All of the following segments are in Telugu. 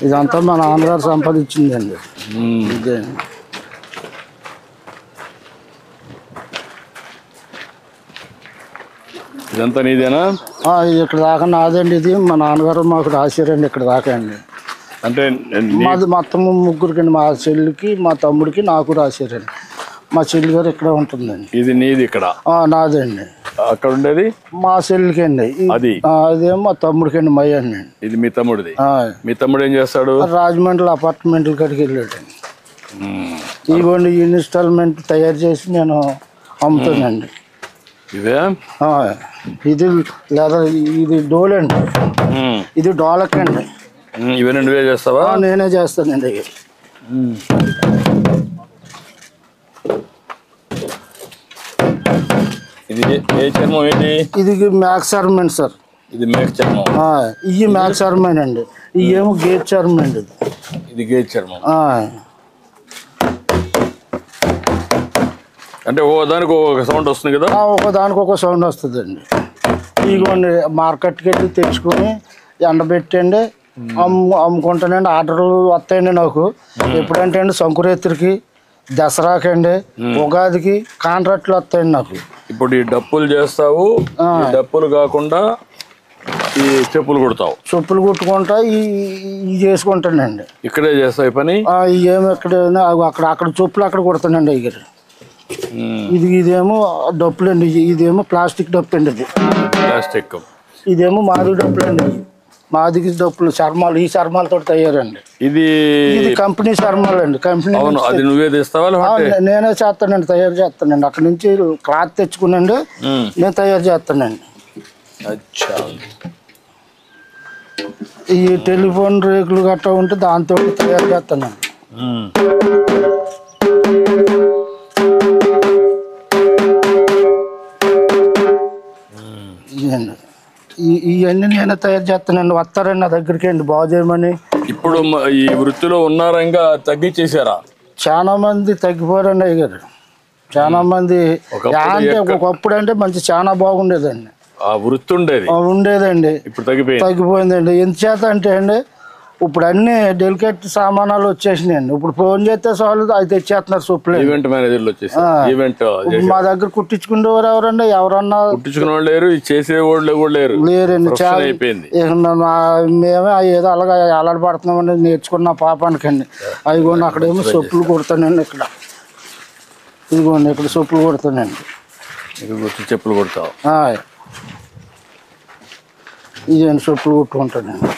ఇదంతా మా నాన్నగారు సంపాదించిందండి. ఇదే ఇదంతా నీదేనా? ఇది ఇక్కడ దాకా నాదండి. ఇది మా నాన్నగారు మాకు రాశారండి ఇక్కడ దాకా అండి. అంటే మాది మొత్తం ముగ్గురికండి. మా చెల్లికి, మా తమ్ముడికి, నాకు రాశారండి. మా చెల్లి గారు ఇక్కడ ఉంటుందండి. ఇది నీది ఇక్కడ? నాదండి. అక్కడ ఉండేది మా చెల్లికి అండి. అదేమో మా తమ్ముడికి అండి. మై అండి. ఇది మీ తమ్ముడిది? మీ తమ్ముడు ఏం చేస్తాడు? రాజమండ్రి అపార్ట్మెంట్ల కాడికి వెళ్ళాడండి. ఇవ్వండి ఇన్స్టాల్మెంట్ తయారు చేసి నేను అమ్ముతానండి. ఇదే ఇది లేదా ఇది డోల్ అండి. ఇది డోలక్ అండి. ఇవన్నీ నువ్వే చేస్తావా? నేనే చేస్తానండి. ఇది ఏ చర్మం? ఏంటి ఇది? మ్యాక్స్ చర్మం సార్. ఇది మేక చర్మం. ఇది మ్యాక్స్ చర్మం అండి. ఇవేమో గేట్ చర్మం అండి. ఇది గేట్ చర్మం. అంటే దానికి ఒక సౌండ్ వస్తుంది కదా? ఒకదానికి ఒక సౌండ్ వస్తుందండి. ఇదిగోండి మార్కెట్కి వెళ్ళి తెచ్చుకొని ఎండబెట్టండి అమ్ముకుంటానండి. ఆర్డర్లు వస్తాయండి నాకు. ఎప్పుడంటే అండి సంకురాత్రికి, దసరాకి అండి, ఉగాదికి కాంట్రాక్ట్లు వస్తాయండి నాకు. ఇప్పుడు ఈ డప్పులు చేస్తావు, డప్పులు కాకుండా ఈ చెప్పులు కుడతావు? చెప్పులు కుట్టుకుంటా ఇవి చేసుకుంటానండి. ఇక్కడే చేస్తావు ఈ పని? ఏమి ఎక్కడ అక్కడ చెప్పులు అక్కడ కుడతానండి. ఇదేమో డప్పులు అండి. ఇదేమో ప్లాస్టిక్ డప్పు అండి. ఇది ప్లాస్టిక్. ఇదేమో మాది డప్పులు అండి. మాదికి డప్పులు చర్మాలు. ఈ చర్మాలతో తయారండి. ఇది కంపెనీ చర్మాలు అండి. కంపెనీ. అది నువ్వే తెస్తావా? నేనే చేస్తానండి. తయారు చేస్తానండి. అక్కడ నుంచి క్లాత్ తెచ్చుకునండి నేను తయారు చేస్తానండి. ఈ టెలిఫోన్ రేకులు గట్రా ఉంటే దాంతో తయారు చేస్తానండి. ఇవన్నీ నేనే తయారు చేస్తానండి. వస్తారండి నా దగ్గరికి అండి బాగు చేయమని. ఇప్పుడు ఈ వృత్తిలో ఉన్నారా? ఇంకా తగ్గించేసారా? చాలా మంది తగ్గిపోయారండి అయ్యారు. చాలా మంది అంటే ఒకప్పుడు అంటే మంచి చాలా బాగుండేదండి. వృత్తి ఉండేదండి. ఇప్పుడు తగ్గిపోయిందండి. ఎంతచేత అంటే అండి ఇప్పుడు అన్ని డెలికేట్ సామానాలు వచ్చేసినాయండి. ఇప్పుడు ఫోన్ చేస్తే చాలు అది తెచ్చేస్తున్నారు. చెప్పులు ఈవెంట్ మేనేజర్లు వచ్చేసి మా దగ్గర కుట్టించుకునేవారు ఎవరండి? ఎవరన్నా కుట్టించుకునే వాళ్ళు లేరు, చేసేవాళ్ళు కూడా లేరండి. చాలా అయిపోయింది. మేమే ఏదో అలాగా అలవాటుపడుతున్నామండి నేర్చుకున్న పాపానికండి. అదిగోండి అక్కడేమో చెప్పులు కుడతానండి. ఇక్కడ ఇదిగోండి ఇక్కడ చెప్పులు కుడతానండి. చెప్పులు కుడతావు? ఇదేంటి చెప్పులు కుట్టుకుంటానండి.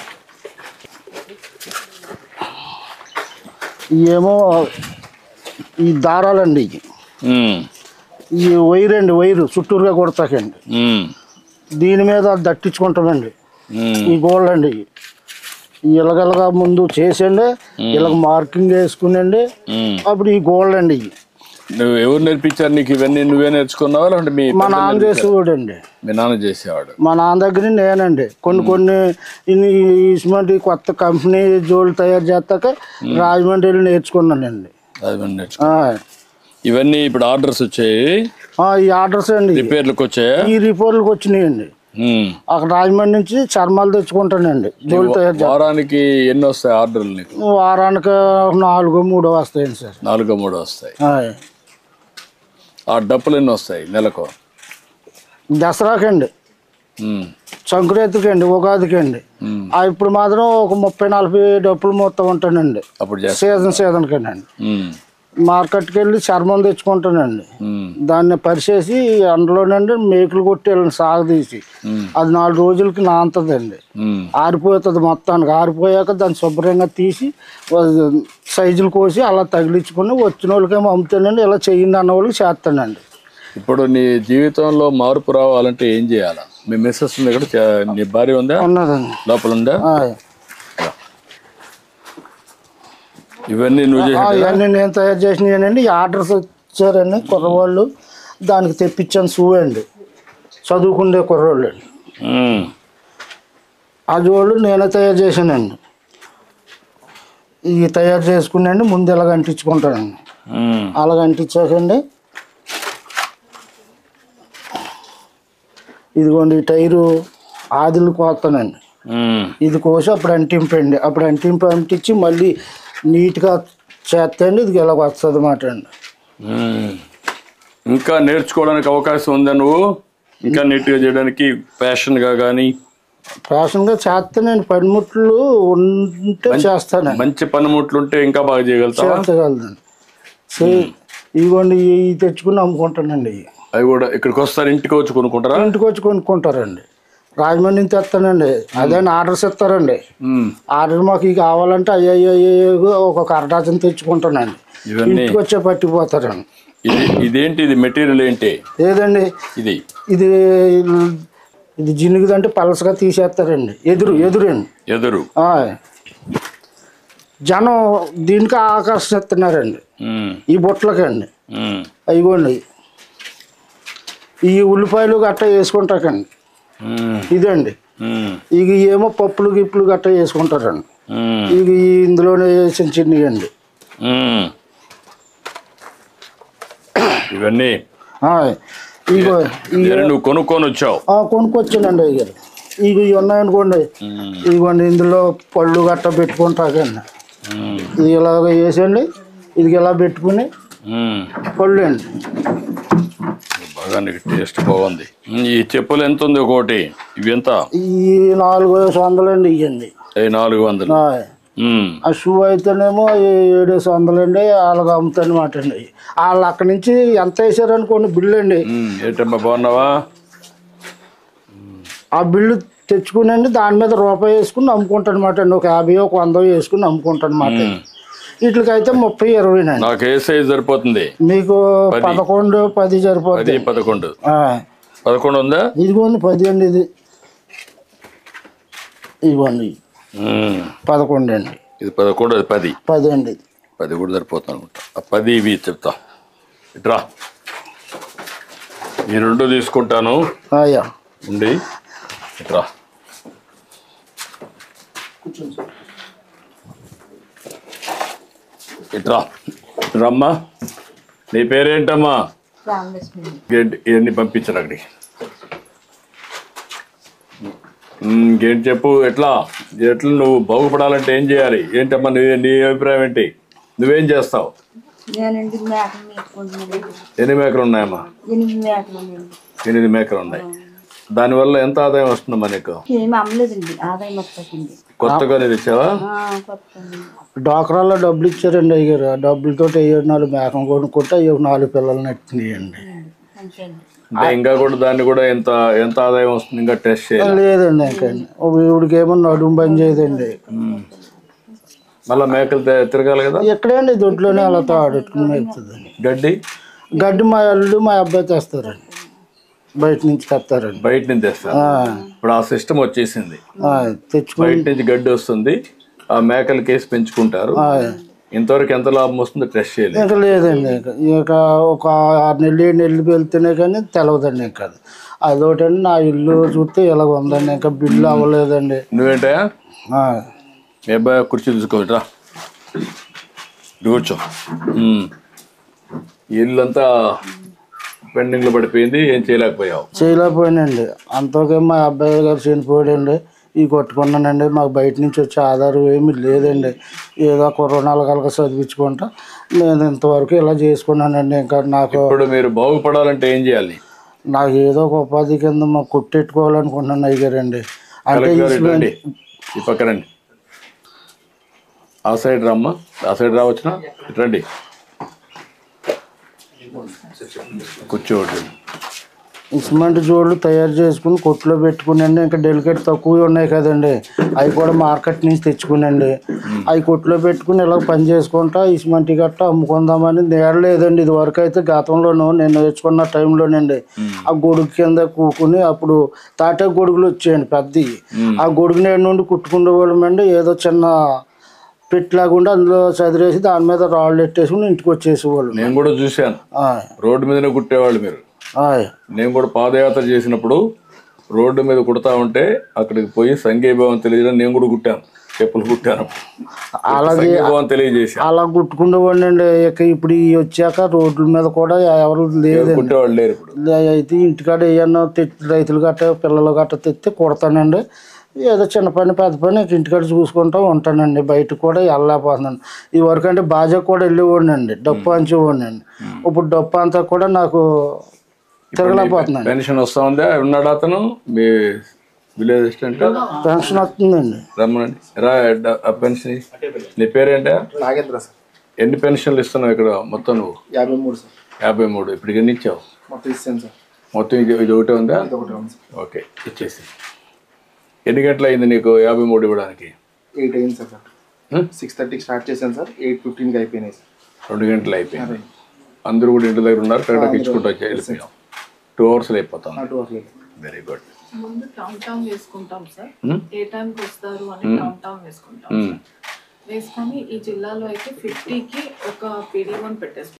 ఇవేమో ఈ దారాలండి. ఈ వైర్ అండి. వైరు చుట్టూరుగా కొడతాకండి. దీని మీద దట్టించుకుంటామండి. ఈ గోల్డ్ అండి. ఇలాగలగా ముందు చేసండి ఇలాగ మార్కింగ్ వేసుకునండి. అప్పుడు ఈ గోల్డ్ అండి. నువ్వు ఎవరు నేర్పించారు నీకు ఇవన్నీ? నువ్వే నేర్చుకున్నావా? అంటే మా నాన్న చేసేవాడు అండి. మీ నాన్న చేసేవాడు? మా నాన్న దగ్గర నేనండి కొన్ని ఇటువంటి కొత్త కంపెనీ జోళ్ళు తయారు చేస్తాక రాజమండ్రి నేర్చుకున్నానండి. ఇవన్నీ ఇప్పుడు ఆర్డర్స్ వచ్చాయి? ఈ ఆర్డర్స్ అండి. రిపేర్లకు వచ్చాయా? ఈ రిపేర్లకు వచ్చినాయండి. అక్కడ రాజమండ్రి నుంచి చర్మాలు తెచ్చుకుంటానండి. జోళ్ళు తయారు. వారానికి ఎన్ని వస్తాయి ఆర్డర్లు నీకు? వారానికి 4-3 వస్తాయండి సార్. 4-3 వస్తాయి. ఆ డప్పులు ఎన్ని వస్తాయి నెలకు? దసరాకండి, సంక్రాంతికి అండి, ఉగాదికి అండి. ఇప్పుడు మాత్రం ఒక 30-40 డప్పులు మొత్తం ఉంటానండి. సీజన్ కండి. మార్కెట్కి వెళ్ళి చర్మం తెచ్చుకుంటానండి. దాన్ని పరిచేసి అందులోనండి మేకులు కొట్టి సాగదీసి అది 4 రోజులకి నాంతదండి. ఆరిపోతుంది. మొత్తానికి ఆరిపోయాక దాన్ని శుభ్రంగా తీసి సైజులు కోసి అలా తగిలించుకుని వచ్చిన వాళ్ళకేమో అమ్ముతానండి. ఇలా చెయ్యండి అన్న వాళ్ళకి చేస్తానండి. ఇప్పుడు నీ జీవితంలో మార్పు రావాలంటే ఏం చేయాలా? మీ మిస్సెస్ ఉంది ఇక్కడ, నీ భార్య ఉందా? ఉన్నదండి. లోపల ఉందా? ఇవన్నీ ఇవన్నీ నేను తయారు చేసినానండి. ఆర్డర్స్ వచ్చారండి కుర్రవాళ్ళు. దానికి తెప్పించాను షూ అండి. చదువుకుండే కుర్రవాళ్ళు అండి. అది వాళ్ళు నేనే తయారు చేశానండి. ఇవి తయారు చేసుకున్నాండి. ముందు ఇలాగ అంటించుకుంటానండి. అలాగ అంటించాకండి. ఇదిగోండి ఈ టైరు ఆదిలు కోస్తానండి. ఇది కోసి అప్పుడు అంటింపండి. అప్పుడు అంటించి మళ్ళీ నీట్గా చేస్తండి. ఇది ఇలా వస్తుంది అన్నమాట అండి. ఇంకా నేర్చుకోవడానికి అవకాశం ఉందా? నువ్వు ఇంకా నీట్గా చేయడానికి ఫ్యాషన్గా కానీ? ఫ్యాషన్గా చేస్తానండి. పనిముట్లు ఉంటే చేస్తానండి. మంచి పనిముట్లు ఉంటే ఇంకా బాగా చేయగలుగుతానండి. ఇవ్వండి, ఇవి తెచ్చుకుని అమ్ముకుంటానండి. అవి కూడా ఇక్కడికి వస్తారు, ఇంటికి వచ్చి కొనుక్కుంటారా? ఇంటికి వచ్చి కొనుక్కుంటారండి. రాజమండ్రి నుంచి తెస్తానండి. అదే ఆర్డర్స్ ఇస్తారండి. ఆర్డర్ మాకు ఇవి కావాలంటే అయ్యో ఒక అరడాచన తెచ్చుకుంటానండి. ఇంటికి వచ్చే పట్టిపోతారండి. ఇదేంటి? ఇది మెటీరియల్ ఏంటి? ఏదండి ఇది ఇది ఇది జినుగుదంటే పలసగా తీసేస్తారండి. ఎదురు జనం దీనికి ఆకర్షిస్తున్నారండి. ఈ బుట్టలకండి. అయిగోండి, ఈ ఉల్లిపాయలు గట్ట వేసుకుంటాకండి. ఇదండి ఇక ఏమో పప్పులు గిప్పులు గట్ట వేసుకుంటారండి. ఇక ఇందులోనే వేసిన చిన్నయండి ఇవన్నీ. నువ్వు కొనుక్కొని వచ్చావు? కొనుక్కొచ్చానండి. అయ్యారు ఇక ఇవి ఉన్నాయనుకోండి. ఇదిగోండి, ఇందులో పళ్ళు గట్ట పెట్టుకుంటాకండి. ఇది ఇలాగ వేసండి. ఇది ఇలా పెట్టుకుని పళ్ళు అండి. బాగా టేస్ట్ బాగుంది. ఈ చెప్పులు ఎంత ఉంది ఒకటి? ఇవి ఎంత? ఈ 400 అండి. ఇవ్వండి 400. ఆ షూ అయితేనేమో 700 అండి. వాళ్ళకి అమ్ముతానమాట అండి. వాళ్ళు అక్కడి నుంచి ఎంత వేసారనుకోండి బిల్లు అండి. ఏంటమ్మా బాగున్నావా? ఆ బిల్లు తెచ్చుకునండి, దాని మీద రూపాయి వేసుకుని అమ్ముకుంటాను అనమాట అండి. ఒక 50 ఒక 100 వేసుకుని అమ్ముకుంటాను అనమాట. వీటికైతే 30 20 అండి. నాకు ఏ సైజ్ సరిపోతుంది? మీకు 11 10 సరిపోతుంది. 11 ఉందా? ఇదిగోండి 10 అండి. ఇదిగోండి 11 అండి. ఇది 11, అది 10 అండి. 10 కూడా సరిపోతుంది అనుకుంటా. 10 ఇవి చెప్తా. ఇట్రా, ఈ 2 తీసుకుంటాను. ఉండి ఇట్రా. ఇట్రా రమ్మా. నీ పేరేంటమ్మా? ఇవన్నీ పంపించారు అక్కడికి. ఇంకేంటి చెప్పు. ఎట్లా నువ్వు బాగుపడాలంటే ఏం చేయాలి? ఏంటమ్మా నీ అభిప్రాయం ఏంటి? నువ్వేం చేస్తావు? 8 మేకలు ఉన్నాయమ్మా? 8 మేకలు ఉన్నాయి. దానివల్ల ఎంత ఆదాయం వస్తుందమ్మా నీకు? కొత్తగా తెచ్చావా? డాక్రాల్లో డబ్బులు ఇచ్చారండి అయ్యారు. ఆ డబ్బులతో 4 మేకం కొనుక్కుంటే 4 పిల్లల్ని ఎత్తున్నాయండి. ఇంకా కూడా దాన్ని కూడా ఎంత ఆదాయం వస్తుంది? ఇంకా టెస్ట్ చేయాలి లేదండి. ఇంకా ఇవిడికి ఏమో నడుము బంద్ చేయదండి. మళ్ళీ మేకలు తిరగాలి కదా. ఎక్కడండి దొడ్లోనే అలా ఆడుకుని మేపుతుంది. గడ్డి మా అల్లుడు మా అబ్బాయి తెస్తారండి. బయట నుంచి తెస్తారండి. బయట నుంచి తెస్తారు. ఇప్పుడు ఆ సిస్టమ్ వచ్చేసింది. బయట నుంచి గడ్డి వస్తుంది, ఆ మేకలు కేసి పెంచుకుంటారు. ఇంతవరకు ఎంత లాభం వస్తుందో టెస్ట్ చేయలేదు. ఇంకా లేదండి. ఇక ఒక 6 నెలలు 7 నెలలు వెళ్తేనే కానీ తెలవదండి. ఇంకా అదొకటండి. నా ఇల్లు చూస్తే ఇలాగ ఉందండి. ఇంకా బిల్లు అవ్వలేదండి. నువ్వేంటా మీ అబ్బాయి కుర్చీ తీసుకోవటరా, కూర్చో. ఇల్లు అంతా పెండింగ్లో పడిపోయింది. ఏం చేయలేకపోయానండి. అంతకే మా అబ్బాయి గారు చనిపోయాడండి. ఇవి కొట్టుకున్నానండి. మాకు బయట నుంచి వచ్చే ఆధారం ఏమీ లేదండి. ఏదో రుణాలు కలగ చదివించుకుంటా నేను ఇంతవరకు ఇలా చేసుకున్నానండి. ఇంకా నాకు ఇప్పుడు మీరు బాగుపడాలంటే ఏం చేయాలి? నాకు ఏదో ఒక ఉపాధి కింద మాకు కొట్టెట్టుకోవాలనుకుంటున్నాను అయ్యారండి. అంటే ఈ పక్కనండి, ఆ సైడ్ రమ్మా. ఆ సైడ్ రావచ్చునా? రండి, కూర్చోండి. సిమెంట్ జోళ్ళు తయారు చేసుకుని కొట్లో పెట్టుకునండి. ఇంకా డెలికేట్ తక్కువ ఉన్నాయి కదండి, అవి కూడా మార్కెట్ నుంచి తెచ్చుకునండి. అవి కొట్లో పెట్టుకుని ఇలా పని చేసుకుంటా ఈ సిమెంట్ గట్ట అమ్ముకుందామని నేడలేదండి. ఇది వరకు అయితే గతంలోనూ నేను నేర్చుకున్న టైంలోనండి ఆ గొడుగు కింద కూకుని అప్పుడు తాటే గొడుగులు వచ్చాయండి పెద్దవి. ఆ గొడుగు నేడు నుండి కుట్టుకునేవాళ్ళమండి. ఏదో చిన్న పెట్టిలాగుండి అందులో చదిరేసి దాని మీద రాళ్ళు ఎట్టేసుకుని ఇంటికి వచ్చేసేవాళ్ళు. నేను కూడా చూశాను, రోడ్డు మీదనే కుట్టేవాళ్ళు మీరు. నేను కూడా పాదయాత్ర చేసినప్పుడు రోడ్డు మీద కుడతా ఉంటే అక్కడికి పోయి సంఘీభావం తెలియజేయడం నేను కూడా కుట్టాను, చెప్పులు కుట్టాను. అలాగే తెలియజేసి అలా కుట్టుకునేవాడిని అండి. ఇక ఇప్పుడు వచ్చాక రోడ్ల మీద కూడా ఎవరు లేదు, కుట్టేవాళ్ళు లేరు. ఇప్పుడు అయితే ఇంటికాడ ఏమన్నా రైతులు గట్ట పిల్లలు గట్ట తెస్తే కుడతానండి. ఏదో చిన్న పని పెద్ద పని ఇంటికాడ చూసుకుంటూ ఉంటానండి. బయటకు కూడా వెళ్ళలేకపోతున్నాను. ఈ వరకు అంటే బాజా కూడా వెళ్ళేవాడినండి, డప్పు అంచేవాడినండి. ఇప్పుడు డప్పు అంతా కూడా నాకు తిరగలేకపోతున్నాను. పెన్షన్ వస్తా ఉందా? ఉన్నాడు అతను మీ విలేజ్ అసిస్టెంట్? పెన్షన్ వస్తుందండి. రమ్మనండి పెన్షన్. నీ పేరేంటా? నాగేంద్ర సార్. ఎన్ని పెన్షన్లు ఇస్తున్నావు ఇక్కడ మొత్తం నువ్వు? 53 సార్. 53. ఇప్పుడు ఎన్ని ఇచ్చావు? మొత్తం ఇస్తాను సార్. మొత్తం ఇది ఒకటే ఉందా? ఓకే, ఇచ్చేసి. ఎన్ని గంటలు అయింది నీకు 53 ఇవ్వడానికి? 8 అయింది సార్. 6:30కి స్టార్ట్ చేశాను సార్, 8:15కి అయిపోయినాయి సార్. 2 గంటలు అయిపోయింది. అందరూ కూడా ఇంటి దగ్గర ఉన్నారు, కరెక్ట్గా ఇచ్చుకుంటూ వచ్చి వెళ్ళిపోయాం. 2 అవర్స్లో అయిపోతాం. Very good. ముందు కౌంట్ వేసుకుంటాం సార్, ఏ టైంకి వస్తారు అని కౌంట్ వేసుకుంటాం. వేసుకొని ఈ జిల్లాలో అయితే 50కి ఒక PD1 పెట్టేస్తాం.